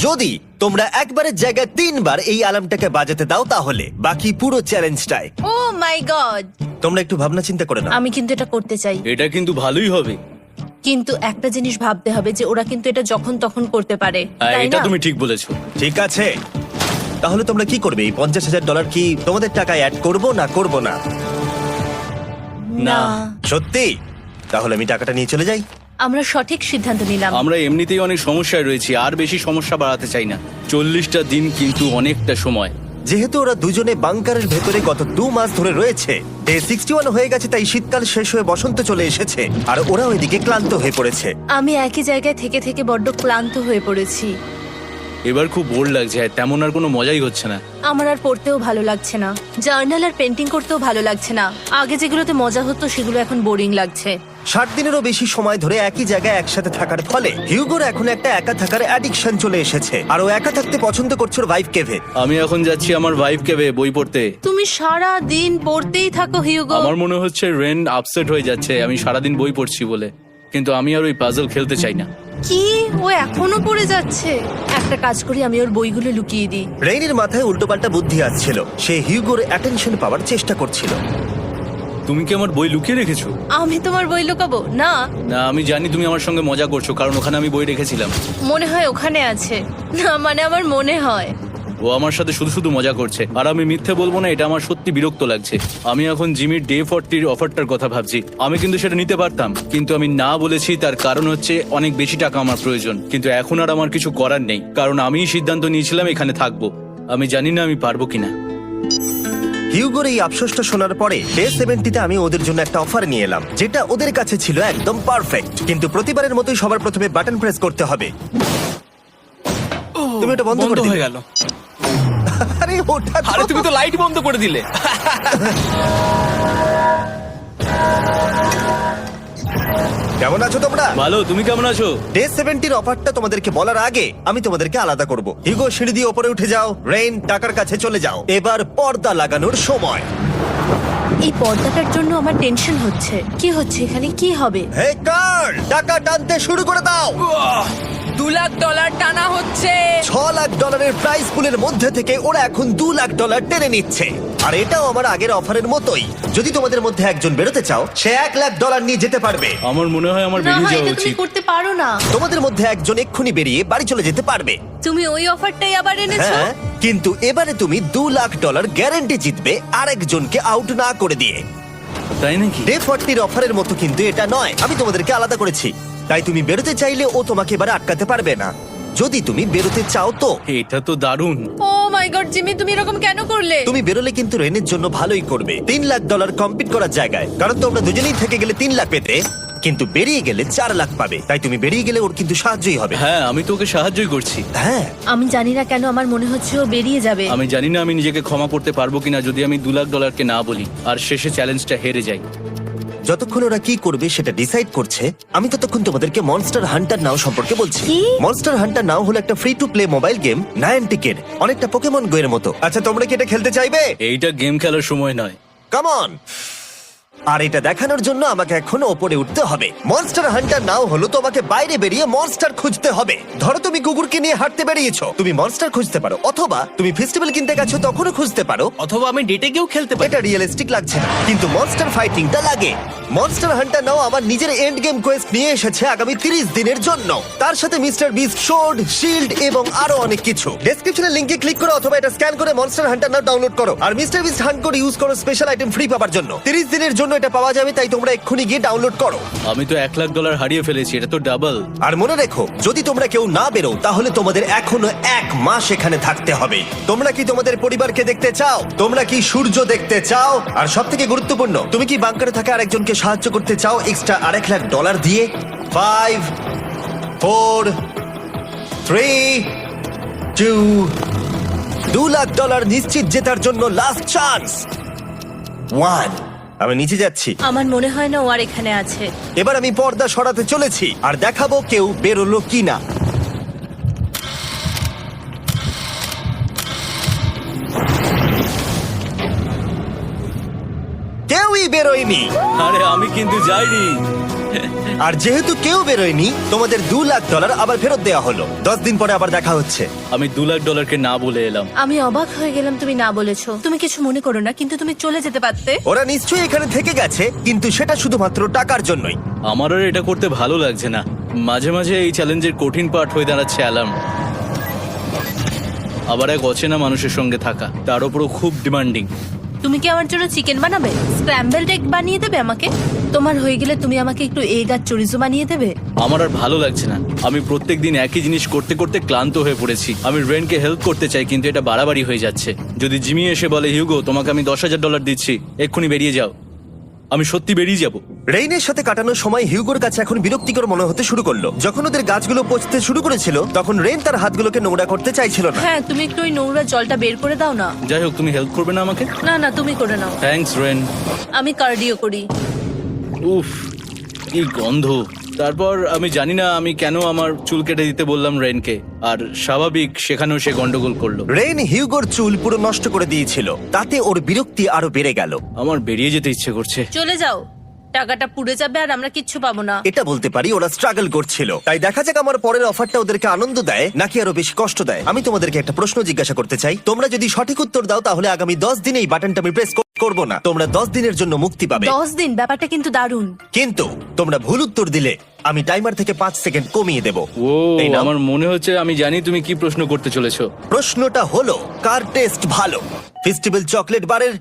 যদি তোমরা একবারের জায়গায় 3 বার এই অ্যালার্মটাকে বাজাতে দাও। তাহলে বাকি পুরো চ্যালেঞ্জটাই ও মাই গড! তোমরা একটু ভাবনা চিন্তা করে নাও। আমি কিন্তু এটা করতে চাই, এটা কিন্তু ভালোই হবে। কিন্তু একটা জিনিস ভাবতে হবে যে ওরা কিন্তু এটা যখন তখন করতে পারে, হ্যাঁ, তাই এটা না? তুমি ঠিক বলেছো। ঠিক আছে, তাহলে তোমরা কি করবে? এই $50,000 কি তোমাদের টাকায় অ্যাড করব না করব না? না, সত্যি? তাহলে আমি টাকাটা নিয়ে চলে যাই। আমরা সঠিক সিদ্ধান্ত নিলাম। আমরা এমনিতেই অনেক সমস্যায় রয়েছি, আর বেশি সমস্যা বাড়াতে চাই না। 40টা দিন কিন্তু অনেকটা সময়। যেহেতু ওরা দুজনে বাংকারের ভেতরে গত 2 মাস ধরে রয়েছে, ডে 61 হয়ে গেছে, তাই শীতকাল শেষ হয়ে বসন্ত চলে এসেছে, আর ওরা ওইদিকে ক্লান্ত হয়ে পড়েছে। আমি একই জায়গায় থেকে থেকে বড্ড ক্লান্ত হয়ে পড়েছি। এবার খুব বোর লাগছে, আর তেমন আর কোনো মজাই হচ্ছে না। আমার আর পড়তেও ভালো লাগছে না, জার্নাল আর পেন্টিং করতেও ভালো লাগছে না। আগে যেগুলোতে মজা হতো সেগুলো এখন বোরিং লাগছে। 60 দিনেরও বেশি সময় ধরে একই জায়গায় একসাথে থাকার ফলে হিউগোর এখন একটা একা থাকার অ্যাডিকশন চলে এসেছে, আর ও একা থাকতে পছন্দ করছে ওর ভাইফ কেভে। আমি এখন যাচ্ছি আমার ভাইফ কেবে বই পড়তে। তুমি সারা দিন পড়তেই থাকো হিউগো। আমার মনে হচ্ছে রেন আপসেট হয়ে যাচ্ছে আমি সারাদিন বই পড়ছি বলে, কিন্তু আমি আর ওই পাজল খেলতে চাই না। কি, ও এখনো পড়ে যাচ্ছে? একটা কাজ করি, আমি ওর বইগুলো লুকিয়ে দিই। রেইনের মাথায় উল্টোপাল্টা বুদ্ধি আসছিল। সে হিউগোর অ্যাটেনশন পাওয়ার চেষ্টা করছিল। তুমি কি আমার বই লুকিয়ে রেখেছো? আমি তোমার বই লুকাবো না। না, আমি জানি তুমি আমার সঙ্গে মজা করছো, কারণ ওখানে আমি বই রেখেছিলাম। মনে হয় ওখানে আছে। না মানে আমার মনে হয়। ও আমার সাথে শুধু শুধু মজা করছে, আর আমি মিথ্যে বলবো না, এটা আমার সত্যি বিরক্ত লাগছে। আমি এখন জিমির ডে 40 অফারটার কথা ভাবছি। আমি কিন্তু সেটা নিতে পারতাম, কিন্তু আমি না বলেছি। তার কারণ হচ্ছে অনেক বেশি টাকা আমার প্রয়োজন, কিন্তু এখন আর আমার কিছু করার নেই, কারণ আমিই সিদ্ধান্ত নিয়েছিলাম এখানে থাকবো। আমি জানি না আমি পারবো কিনা। হিউগোর এই আফসোসটা শোনার পরে ডে 70-তে আমি ওদের জন্য একটা অফার নিয়ে এলাম, যেটা ওদের কাছে ছিল একদম পারফেক্ট। কিন্তু প্রতিবারের মতোই সবার প্রথমে বাটন প্রেস করতে হবে। তুমি এটা বন্ধ করে হয়ে দিলে। গেল। আরে ওটা তো- আরে তুমি তো লাইট বন্ধ করে দিলে। কেমন আছো তোমরা? ভালো, তুমি কেমন আছো? ডে 70-র অফারটা তোমাদেরকে বলার আগে আমি তোমাদেরকে আলাদা করব। হিগো, সিঁড়ি দিয়ে ওপরে উঠে যাও। রেইন, টাকার কাছে চলে যাও। এবার পর্দা লাগানোর সময়। এই পর্দাটার জন্য আমার টেনশন হচ্ছে। কি হচ্ছে এখানে, কি হবে? হে কার্ল, টাকা টানতে শুরু করে দাও। $2 লাখ টানা হচ্ছে। $6 লাখ প্রাইস পুলের মধ্যে থেকে ওরা এখন $2 লাখ টেনে নিচ্ছে। আর এটাও আমার আগের অফারের মতোই। যদি তোমাদের মধ্যে একজন বেরোতে চাও, সে $1 লাখ নিয়ে যেতে পারবে। আমার মনে হয় আমার না, বেরিয়ে যাওয়া এটা তুমি উচিত। করতে পারো না। তোমাদের মধ্যে একজন এক্ষুনি বেরিয়ে বাড়ি চলে যেতে পারবে। তুমি ওই অফারটাই আবার এনেছো। হ্যাঁ, কিন্তু এবারে তুমি $2 লাখ গ্যারান্টি জিতবে আরেকজনকে আউট না করে দিয়ে। তাই নাকি? ডে 40-র অফারের মতো কিন্তু এটা নয়। আমি তোমাদেরকে আলাদা করেছি, তাই তুমি বেরোতে চাইলে ও তোমাকে এবারে আটকাতে পারবে না। যদি তুমি বেরোতে চাও তো। এটা তো দারুণ। ও মাই গড জিমি, তুমি এরকম কেন করলে? তুমি বেরোলে কিন্তু রেনের জন্য ভালোই করবে। $3 লাখ কম্পিট করার জায়গায়, কারণ তোমরা দুজনেই থেকে গেলে 3 লাখ পেতে, কিন্তু বেরিয়ে গেলে 4 লাখ পাবে। তাই তুমি বেরিয়ে গেলে ওর কিন্তু সাহায্যই হবে। হ্যাঁ, আমি তোকে সাহায্যই করছি। হ্যাঁ, আমি জানি না কেন আমার মনে হচ্ছে ও বেরিয়ে যাবে। আমি জানি না আমি নিজেকে ক্ষমা করতে পারবো কিনা যদি আমি $2 লাখ না বলি আর শেষে চ্যালেঞ্জটা হেরে যাই। যতক্ষণ ওরা কি করবে সেটা ডিসাইড করছে, আমি ততক্ষণ তোমাদেরকে মনস্টার হান্টার নাও সম্পর্কে বলছি। কি? মনস্টার হান্টার নাও হলো একটা free to play mobile game, নায়ান্টিকের, অনেকটা পোকেমন গো এর মতো। আচ্ছা, তোমরা কি এটা খেলতে চাইবে? এইটা গেম খেলার সময় নয়। Come on. আর এটা দেখানোর জন্য আমাকে এখন ওপরে উঠতে হবে। মনস্টার হান্টার নাও হলো তোমাকে বাইরে বেরিয়ে মনস্টার খুঁজতে হবে। ধরো তুমি কুকুরকে নিয়ে হাঁটতে বেরিয়েছো, তুমি মনস্টার খুঁজতে পারো, অথবা তুমি ফেস্টিভ্যাল কিনতে গেছো তখনও খুঁজতে পারো। অথবা আমি ডেটে গিয়েও খেলতে পারি। এটা রিয়েলিস্টিক লাগছে না, কিন্তু মনস্টার ফাইটিংটা লাগে। মনস্টার হান্টার নাও আমার নিজের এন্ড গেম কোয়েস্ট নিয়ে এসেছে আগামী 30 দিনের জন্য। তার সাথে মিস্টার বিস্ট সোর্ড, শিল্ড এবং আরো অনেক কিছু। ডেসক্রিপশনের লিংকে ক্লিক করো অথবা এটা স্ক্যান করে মনস্টার হান্টার নাও ডাউনলোড করো। আর Mister Beast hunt code use করো স্পেশাল আইটেম ফ্রি পাওয়ার জন্য। 30 দিনের জন্য এটা পাওয়া যাবে, তাই তোমরা এক্ষুনি গিয়ে ডাউনলোড করো। আমি তো $1 লাখ হারিয়ে ফেলেছি, এটা তো ডাবল। আর মনে রেখো, যদি তোমরা কেউ না বেরো তাহলে তোমাদের এখনো 1 মাস এখানে থাকতে হবে। তোমরা কি তোমাদের পরিবারকে দেখতে চাও? তোমরা কি সূর্য দেখতে চাও? আর সবথেকে গুরুত্বপূর্ণ, তুমি কি বাংকারে থাকা আরেকজনকে সাহায্য করতে চাও এক্সট্রা $1 লাখ দিয়ে? 5 4 3 2 $2 লাখ নিশ্চিত জেতার জন্য লাস্ট চান্স। 1। আমি নিচে যাচ্ছি। আমার মনে হয় না ও আর এখানে আছে। এবার আমি পর্দা সরাতে চলেছি আর দেখাবো কেউ বেরোলো কিনা। কেউই বেরোয়নি। আরে আমি কিন্তু যাইনি। আর যেহেতু কেউ বেরোয়নি, তোমাদের $2 লাখ আবার ফেরত দেওয়া হলো। 10 দিন পরে আবার দেখা হচ্ছে। আমি $2 লাখ না বলে এলাম। আমি অবাক হয়ে গেলাম তুমি না বলেছো। তুমি কিছু মনে করো না, কিন্তু তুমি চলে যেতে পারতে। ওরা নিশ্চয়ই এখানে থেকে গেছে, কিন্তু সেটা শুধুমাত্র টাকার জন্যই। আমার আর এটা করতে ভালো লাগছে না। মাঝে মাঝে এই চ্যালেঞ্জের কঠিন পার্ট হয়ে দাঁড়াচ্ছে অ্যালার্ম। আবার এক অচেনা মানুষের সঙ্গে থাকা, তার উপরও খুব ডিমান্ডিং। তুমি কি আমার জন্য চিকেন বানাবে? স্ক্র্যাম্বলড এগ বানিয়ে দেবে আমাকে? তোমার হয়ে গেলে তুমি আমাকে একটু এগ আর চরিজো বানিয়ে দেবে? আমার আর ভালো লাগছে না। আমি প্রত্যেকদিন একই জিনিস করতে করতে ক্লান্ত হয়ে পড়েছি। আমি রেনকে হেল্প করতে চাই, কিন্তু এটা বাড়াবাড়ি হয়ে যাচ্ছে। যদি জিমি এসে বলে, হিউগো তোমাকে আমি $10,000 দিচ্ছি, এক্ষুনি বেরিয়ে যাও, আমি সত্যি বেরিয়ে যাব। রেইনের সাথে কাটানোর সময় হিউগোর কাছে এখন বিরক্তিকর মনে হতে শুরু করলো। যখন ওদের গাছগুলো পচতে শুরু করেছিল, তখন রেইন তার হাতগুলোকে নোংরা করতে চাইছিল না। হ্যাঁ, তুমি একটু ওই নোংরা জলটা বের করে দাও না। যাই হোক, তুমি হেল্প করবে না আমাকে? না না, তুমি করে নাও। Thanks Ren. আমি কার্ডিও করি। উফ, কি গন্ধ। তারপর আমি জানি না আমি কেন আমার চুল কেটে দিতে বললাম রেনকে, আর স্বাভাবিক সেখানেও সে গন্ডগোল করলো। রেইন হিউগোর চুল পুরো নষ্ট করে দিয়েছিল, তাতে ওর বিরক্তি আরো বেড়ে গেল। আমার বেরিয়ে যেতে ইচ্ছে করছে। চলে যাও, টাকাটা পুড়ে যাবে আর আমরা কিচ্ছু পাবো না। এটা বলতে পারি ওরা স্ট্রাগল করছিল। তাই দেখা যাক আমার পরের অফারটা ওদেরকে আনন্দ দেয় নাকি আরো বেশি কষ্ট দেয়। আমি তোমাদেরকে একটা প্রশ্ন জিজ্ঞাসা করতে চাই, তোমরা যদি সঠিক উত্তর দাও তাহলে আগামী 10 দিনে এই বাটনটা আমি প্রেস করব না। তোমরা 10 দিনের জন্য মুক্তি পাবে। 10 দিন, ব্যাপারটা কিন্তু দারুণ। কিন্তু তোমরা ভুল উত্তর দিলে আমি টাইমার থেকে 5 সেকেন্ড কমিয়ে দেব। ও এই নাও। আমার মনে হচ্ছে আমি জানি তুমি কি প্রশ্ন করতে চলেছো। প্রশ্নটা হলো, কার টেস্ট ভালো, ফেস্টিভ্যাল চকলেট বারের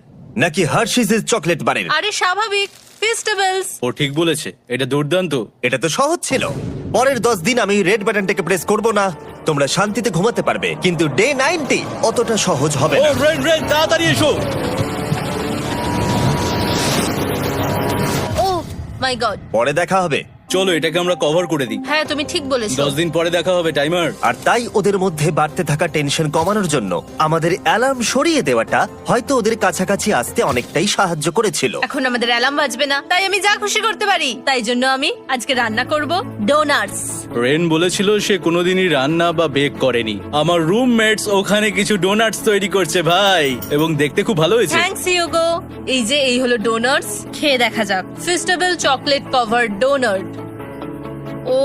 নাকি হার্শিসের চকলেট বারের? আরে স্বাভাবিক, ফেস্টিভ্যালস। ও ঠিক বলেছে, এটা দুর্দান্ত। এটা তো সহজ ছিল। পরের 10 দিন আমি রেড বাটনটাকে প্রেস করব না, তোমরা শান্তিতে ঘুমাতে পারবে। কিন্তু ডে 90 অতটা সহজ হবে ও না। রেন রেন তাড়াতাড়ি এসো। ও মাই গড। পরে দেখা হবে। চলো এটাকে আমরা কভার করে দিই। হ্যাঁ, তুমি ঠিক বলেছো। 10 দিন পরে দেখা হবে টাইমার। আর তাই ওদের মধ্যে বাড়তে থাকা টেনশন কমানোর জন্য আমাদের অ্যালার্ম সরিয়ে দেওয়াটা হয়তো ওদের কাছাকাছি আসতে অনেকটাই সাহায্য করেছিল। এখন আমাদের অ্যালার্ম বাজবে না, তাই আমি যা খুশি করতে পারি। তাই জন্য আমি আজকে রান্না করব ডোনাটস। রেন বলেছিল সে কোনোদিনই রান্না বা বেক করেনি। আমার রুমমেটস ওখানে কিছু ডোনাটস তৈরি করছে ভাই, এবং দেখতে খুব ভালো হয়েছে। Thanks Yugo. এই হলো ডোনাটস, খেয়ে দেখা যাক। Festival chocolate cover donut. Oh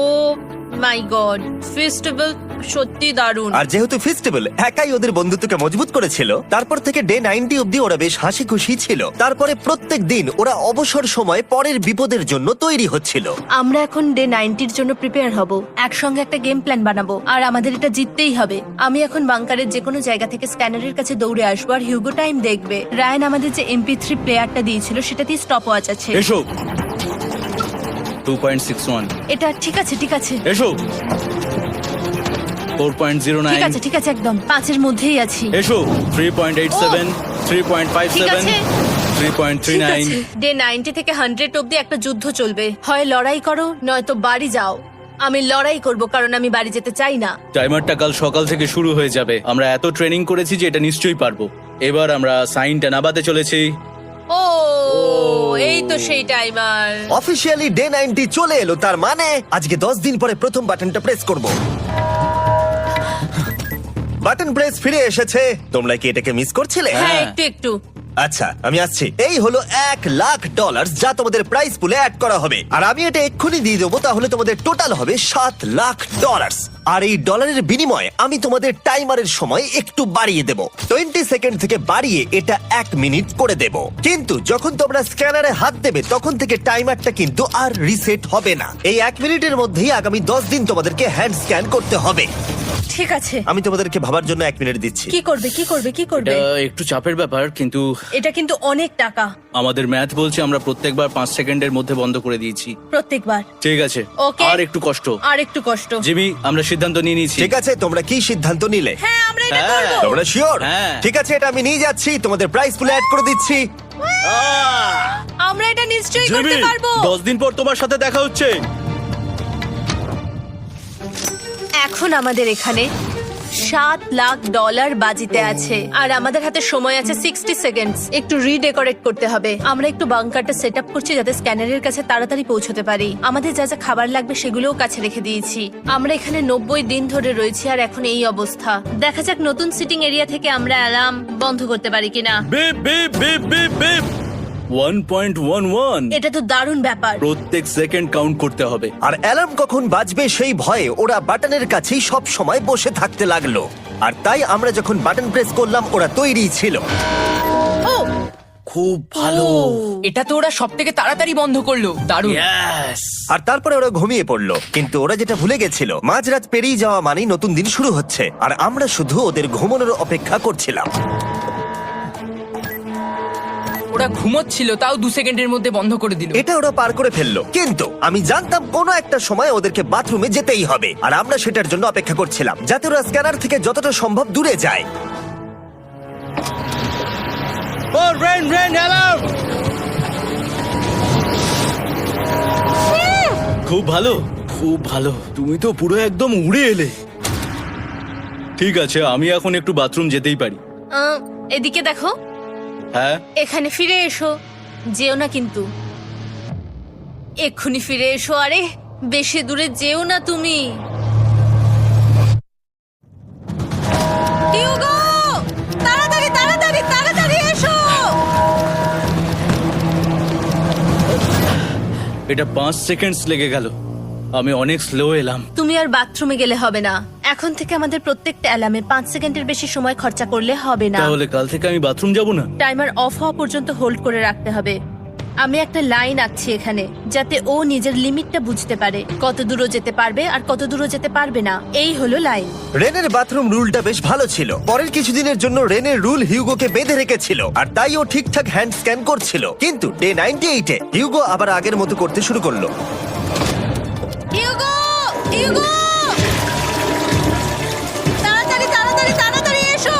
my god, festival সত্যি দারুণ। আর যেহেতু ফেস্টিভ্যাল একাই ওদের বন্ধুত্বকে মজবুত করেছিল, তারপর থেকে ডে 90 অব্দি ওরা বেশ হাসি খুশি ছিল। তারপরে প্রত্যেক দিন ওরা অবসর সময় পরের বিপদের জন্য তৈরি হচ্ছিল। আমরা এখন ডে 90 এর জন্য প্রিপেয়ার হব। একসঙ্গে একটা গেম প্ল্যান বানাবো, আর আমাদের এটা জিততেই হবে। আমি এখন বাংকারের যে কোনো জায়গা থেকে স্ক্যানারের কাছে দৌড়ে আসবো, আর হিউগো টাইম দেখবে। রায়ান আমাদের যে MP3 প্লেয়ারটা দিয়েছিল সেটাতেই স্টপ ওয়াচ আছে। এসো 2.61। এটা ঠিক আছে, ঠিক আছে, এসো 4.09। ঠিক আছে, ঠিক আছে, একদম 5 এর মধ্যেই আছি। এসো 3.87, 3.57, ঠিক আছে। 3.39। ডে 90 থেকে 100 অব্দি একটা যুদ্ধ চলবে। হয় লড়াই করো, নয়তো বাড়ি যাও। আমি লড়াই করব, কারণ আমি বাড়ি যেতে চাই না। টাইমারটা কাল সকাল থেকে শুরু হয়ে যাবে। আমরা এত ট্রেনিং করেছি যে এটা নিশ্চয়ই পারবো। এবার আমরা সাইনটা নামাতে চলেছি। ও এই তো সেই টাইমার। অফিসিয়ালি ডে 90 চলে এলো, তার মানে আজকে 10 দিন পরে প্রথম বাটনটা প্রেস করব। বাটন প্রেস ফিরে এসেছে। তোমরা কি এটাকে মিস করছিলে? হ্যাঁ, একটু একটু। আচ্ছা, আমি আসছি। এই হলো $1,00,000 যা তোমাদের প্রাইস পুলে অ্যাড করা হবে। আর আমি এটা এক্ষুনি দিয়ে দেবো, তাহলে তোমাদের টোটাল হবে $7,00,000। আর এই ডলারের বিনিময়ে আমি তোমাদের টাইমারের সময় একটু বাড়িয়ে দেব। 20 সেকেন্ড থেকে বাড়িয়ে এটা 1 মিনিট করে দেব। কিন্তু যখন তোমরা স্ক্যানারে হাত দেবে তখন থেকে টাইমারটা কিন্তু আর রিসেট হবে না। এই 1 মিনিটের মধ্যেই আগামী 10 দিন তোমাদেরকে হ্যান্ড স্ক্যান করতে হবে। ঠিক আছে। আমি তোমাদেরকে ভাবার জন্য 1 মিনিট দিচ্ছি। কি করবে, কি করবে, কি করবে? এটা একটু চাপের ব্যাপার, কিন্তু এটা কিন্তু অনেক টাকা। আমাদের ম্যাথ বলছে আমরা প্রত্যেকবার 5 সেকেন্ডের মধ্যে বন্ধ করে দিয়েছি। প্রত্যেকবার। ঠিক আছে, Okay. আর একটু কষ্ট। আর একটু কষ্ট। জিমি, আমরা সিদ্ধান্ত নিয়ে নিয়েছি। ঠিক আছে, তোমরা কি সিদ্ধান্ত নিলে? হ্যাঁ, আমরা এটা হ্যাঁ। করব। তোমরা শিওর? হ্যাঁ। ঠিক আছে, এটা আমি নিয়ে যাচ্ছি, তোমাদের প্রাইস পুলে অ্যাড করে দিচ্ছি। আমরা এটা নিশ্চয়ই জিমি, করতে পারবো। 10 দিন পর তোমার সাথে দেখা হচ্ছে। এখন আমাদের এখানে $7,00,000 বাজিতে আছে, আর আমাদের হাতে সময় আছে 60 সেকেন্ডস। একটু রিডেকোরেট করতে হবে। আমরা একটু বাংকারটা সেট আপ করছি যাতে স্ক্যানারের কাছে তাড়াতাড়ি পৌঁছতে পারি। আমাদের যা যা খাবার লাগবে সেগুলোও কাছে রেখে দিয়েছি। আমরা এখানে 90 দিন ধরে রয়েছি, আর এখন এই অবস্থা। দেখা যাক নতুন সিটিং এরিয়া থেকে আমরা অ্যালার্ম বন্ধ করতে পারি কিনা। Beep beep beep beep beep 1.11। এটা তো দারুণ ব্যাপার। প্রত্যেক সেকেন্ড কাউন্ট করতে হবে। আর অ্যালার্ম কখন বাজবে সেই ভয়ে ওরা বাটনের কাছেই সব সময় বসে থাকতে লাগলো। আর তাই আমরা যখন বাটন প্রেস করলাম ওরা তৈরি ছিল। ও খুব ভালো। এটা তো ওরা সব থেকে তাড়াতাড়ি বন্ধ করলো। দারুণ। ইয়েস। আর তারপরে ওরা ঘুমিয়ে পড়লো। কিন্তু ওরা যেটা ভুলে গেছিল, মাঝরাত পেরিয়ে যাওয়া মানেই নতুন দিন শুরু হচ্ছে। আর আমরা শুধু ওদের ঘুমানোর অপেক্ষা করছিলাম। ওরা ঘুমোচ্ছিল, তাও 2 সেকেন্ডের মধ্যে বন্ধ করে দিল। এটা ওরা পার করে ফেললো। কিন্তু আমি জানতাম কোনো একটা সময় ওদেরকে বাথরুমে যেতেই হবে, আর আমরা সেটার জন্য অপেক্ষা করছিলাম যাতে ওরা স্ক্যানার থেকে যতটা সম্ভব দূরে যায়। ও রেন রেন অ্যালার্ম। খুব ভালো, খুব ভালো। তুমি তো পুরো একদম উড়ে এলে। ঠিক আছে, আমি এখন একটু বাথরুম যেতেই পারি। এদিকে দেখো, হ্যাঁ, এখানে ফিরে এসো। যেও না কিন্তু, এক্ষুনি ফিরে এসো। আরে বেশি দূরে যেও না তুমি। টিউগো, তাড়াতাড়ি তাড়াতাড়ি তাড়াতাড়ি এসো। এটা 5 সেকেন্ডস লেগে গেল। আমি অনেক স্লো এলাম। তুমি আর বাথরুমে গেলে হবে না। এখন থেকে আমাদের প্রত্যেকটা অ্যালার্মে 5 সেকেন্ডের বেশি সময় খরচা করলে হবে না। তাহলে কাল থেকে আমি বাথরুম যাব না? টাইমার অফ হওয়া পর্যন্ত হোল্ড করে রাখতে হবে। আমি একটা লাইন আঁকছি এখানে, যাতে ও নিজের লিমিটটা বুঝতে পারে, কত দূরও যেতে পারবে আর কত দূরও যেতে পারবে না। এই হলো লাইন। রেনের বাথরুম রুলটা বেশ ভালো ছিল। পরের কিছুদিনের জন্য রেনের রুল হিউগোকে বেঁধে রেখেছিল, আর তাই ও ঠিকঠাক হ্যান্ড স্ক্যান করছিল। কিন্তু ডে 98-এ হিউগো আবার আগের মতো করতে শুরু করলো। হিউগো, হিউগো, তাড়াতাড়ি তাড়াতাড়ি তাড়াতাড়ি এসো।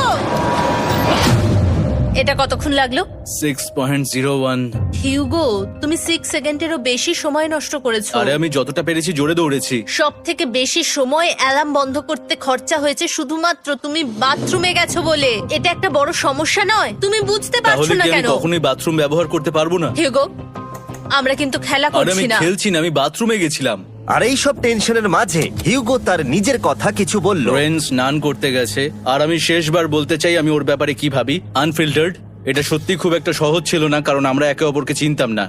এটা কতক্ষণ লাগলো? 6.01। হিউগো, তুমি 6 সেকেন্ডেরও বেশি সময় নষ্ট করেছো। আরে আমি যতটা পেরেছি জোরে দৌড়েছি। সব থেকে বেশি সময় অ্যালার্ম বন্ধ করতে খরচা হয়েছে শুধুমাত্র তুমি বাথরুমে গেছো বলে। এটা একটা বড় সমস্যা নয়? তুমি বুঝতে পারছো তাহলে না কি আমি কেন? কখনোই বাথরুম ব্যবহার করতে পারবো না? হিউগো, আমরা কিন্তু খেলা আরে আমি করছি না। খেলছি না, আমি বাথরুমে গেছিলাম। আর এই সব টেনশনের মাঝে হিউগো তার নিজের কথা কিছু বলল। রেন স্নান করতে গেছে, আর আমি শেষবার বলতে চাই আমি ওর ব্যাপারে কি ভাবি। আনফিল্টার্ড, এটা সত্যি খুব একটা সহজ ছিল না, কারণ আমরা একে অপরকে চিনতাম না।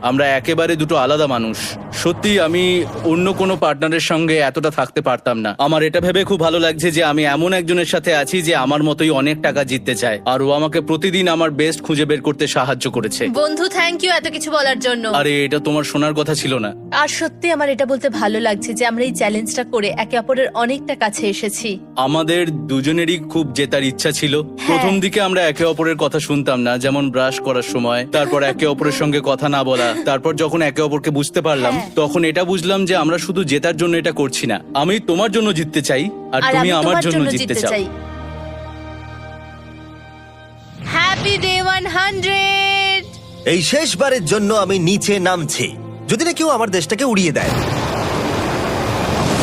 আমরা একেবারে দুটো আলাদা মানুষ। সত্যি আমি অন্য কোনো পার্টনারের সঙ্গে এতটা থাকতে পারতাম না। আমার এটা ভেবে খুব ভালো লাগছে যে আমি এমন একজনের সাথে আছি যে আমার মতোই অনেক টাকা জিততে চায়, আর ও আমাকে প্রতিদিন আমার বেস্ট খুঁজে বের করতে সাহায্য করেছে। বন্ধু, থ্যাংক ইউ এত কিছু বলার জন্য। আরে এটা তোমার শোনার কথা ছিল না। আর সত্যি আমার এটা বলতে ভালো লাগছে যে আমরা এই চ্যালেঞ্জটা করে একে অপরের অনেকটা কাছে এসেছি। আমাদের দুজনেরই খুব জেতার ইচ্ছা ছিল। প্রথম দিকে আমরা একে অপরের কথা শুনতাম না, যেমন ব্রাশ করার সময়, তারপর একে অপরের সঙ্গে কথা না বলা। তারপর যখন একে অপরকে বুঝতে পারলাম, তখন এটা বুঝলাম যে আমরা শুধু জেতার জন্য এটা করছি না। আমি তোমার জন্য জিততে চাই, আর আর তুমি আমি আমার তোমার জন্য জন্য জিততে জিততে চাও। চাই। Happy day 100। এই শেষবারের জন্য আমি নিচে নামছি, যদি না কেউ আমার দেশটাকে উড়িয়ে দেয়।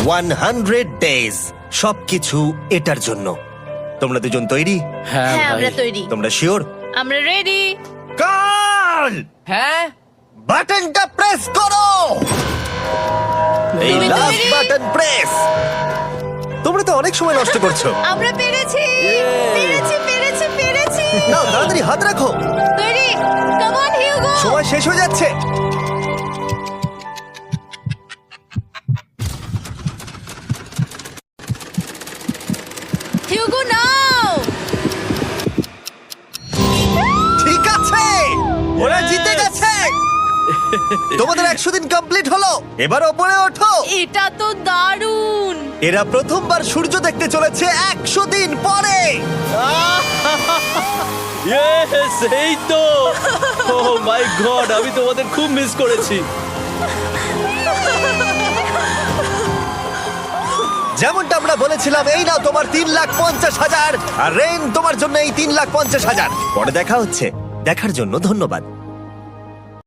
100 ডেজ, সবকিছু এটার জন্য। তোমরা দুজন তৈরি? হ্যাঁ হ্যাঁ, ভাই। আমরা তৈরি। তোমরা শিওর? আমরা রেডি। কাল হ্যাঁ, বাটনটা প্রেস করো। এই তুমি লাস্ট তৈরি? Button press. তোমরা তো অনেক সময় নষ্ট করছো। আমরা পেরেছি, পেরেছি, পেরেছি, পেরেছি। নাও তাড়াতাড়ি হাত রাখো, তৈরি? Come on Hugo. সময় শেষ হয়ে যাচ্ছে। হিউগো নাও। ঠিক আছে, ওরা জিতে গেছে। তোমাদের 100 দিন কমপ্লিট হলো, এবার ওপরে ওঠো। এটা তো দারুণ। এরা প্রথমবার সূর্য দেখতে চলেছে 100 দিন পরে। Yes, এই তো। Oh my God, আমি তোমাদের খুব মিস করেছি। যেমনটা আমরা বলেছিলাম, এই নাও তোমার 3,50,000, আর রেন তোমার জন্য এই 3,50,000। পরে দেখা হচ্ছে, দেখার জন্য ধন্যবাদ।